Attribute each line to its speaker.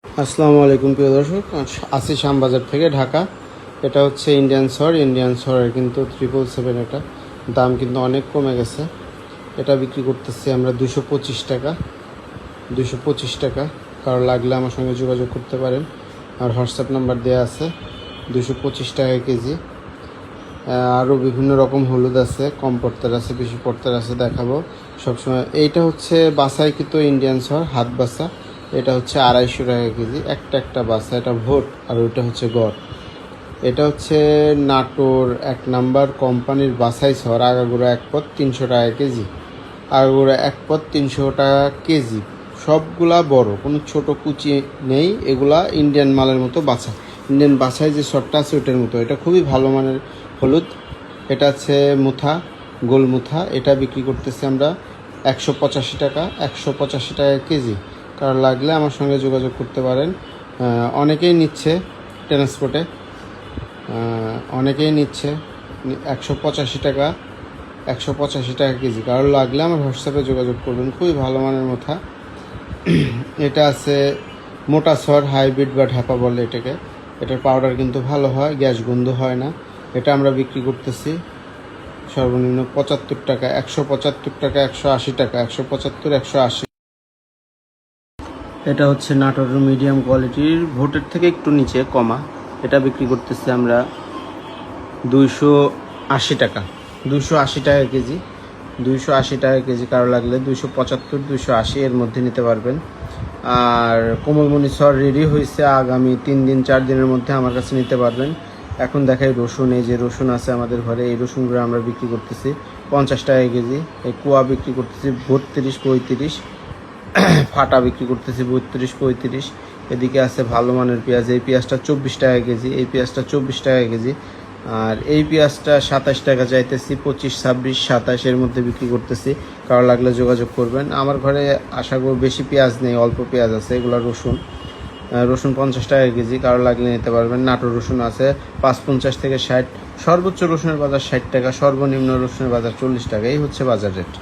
Speaker 1: আসসালামু আলাইকুম প্রিয় দর্শক, আসি শ্যামবাজার থেকে ঢাকা। এটা হচ্ছে ইন্ডিয়ান সরের কিন্তু 777। এটা দাম কিন্তু অনেক কমে গেছে। এটা বিক্রি করতেছি আমরা 225 টাকা। 225 টাকা। কারো লাগলে আমার সঙ্গে যোগাযোগ করতে পারেন। আর হোয়াটসঅ্যাপ নাম্বার দেওয়া আছে। 225 টাকা কেজি। আরও বিভিন্ন রকম হলুদ আছে, কম পর্তার আছে, বেশি পর্তার আছে, দেখাবো সবসময়। এইটা হচ্ছে বাসাইকৃত ইন্ডিয়ান হাত বাসা। এটা হচ্ছে 250 টাকা কেজি। একটা বাসা, এটা ভোট, আর ওইটা হচ্ছে গড়। এটা হচ্ছে নাটোর 1 নাম্বার কোম্পানির বাসাই আগাগোড়া 1 পদ 300 টাকা কেজি। আগাগোড়া 1 পদ 300 টাকা কেজি। সবগুলা বড়, কোনো ছোট কুচি নেই। এগুলা ইন্ডিয়ান মালের মতো বাছা। ইন্ডিয়ান বাছায় যে শটটা আছে ওইটার মতো। এটা খুবই ভালো মানের হলুদ। এটা আছে মুথা, গোল মুথা। এটা বিক্রি করতেছি আমরা 185 টাকা। 185 টাকা কেজি। কারণ লাগলে আমার সঙ্গে যোগাযোগ করতে পারেন। অনেকেই নিচ্ছে ট্রান্সপোর্টে, অনেকেই নিচ্ছে 185 টাকা। 185 টাকা কেজি। কারণ লাগলে আমার হোয়াটসঅ্যাপে যোগাযোগ করবেন। খুবই ভালো মানের মুথা। এটা আছে মোটা হাইব্রিড বা ঢাপা বলে এটাকে। এটার পাউডার কিন্তু ভালো হয়, গ্যাস গন্ধ হয় না। এটা আমরা বিক্রি করতেছি সর্বনিম্ন 75 টাকা। 175 টাকা, 180 টাকা, 175, 180। এটা হচ্ছে নাটোরের মিডিয়াম কোয়ালিটির, ভোটের থেকে একটু নিচে কমা। এটা বিক্রি করতেছি আমরা 280 টাকা। 280 টাকা কেজি। 280 টাকা কেজি। কারো লাগলে 275, 280 এর মধ্যে নিতে পারবেন। আর কোমলমণি রেডি হয়েছে, আগামী 3 দিন 4 দিনের মধ্যে আমার কাছে নিতে পারবেন। এখন দেখাই রসুন। এই যে রসুন আছে আমাদের ঘরে, এই রসুনগুলো আমরা বিক্রি করতেছি 50 টাকা কেজি। এই কুয়া বিক্রি করতেছি 32, 35। ফাটা বিক্রি করতেছি 32, 35। এদিকে আছে ভালো মানের পেঁয়াজ। এই পেঁয়াজটা 24 টাকা কেজি। এই পেঁয়াজটা 24 টাকা কেজি। আর এই পেঁয়াজটা 27 টাকা চাইতেছি। 25, 26, 27 এর মধ্যে বিক্রি করতেছি। কারো লাগলে যোগাযোগ করবেন। আমার ঘরে আশা করি বেশি পেঁয়াজ নেই, অল্প পেঁয়াজ আছে। এগুলো রসুন 50 টাকা কেজি। কারো লাগলে নিতে পারবেন। নাটোর রসুন আছে 550 থেকে 60। সর্বোচ্চ রসুনের বাজার 60 টাকা, সর্বনিম্ন রসুনের বাজার 40 টাকা। এই হচ্ছে বাজার রেট।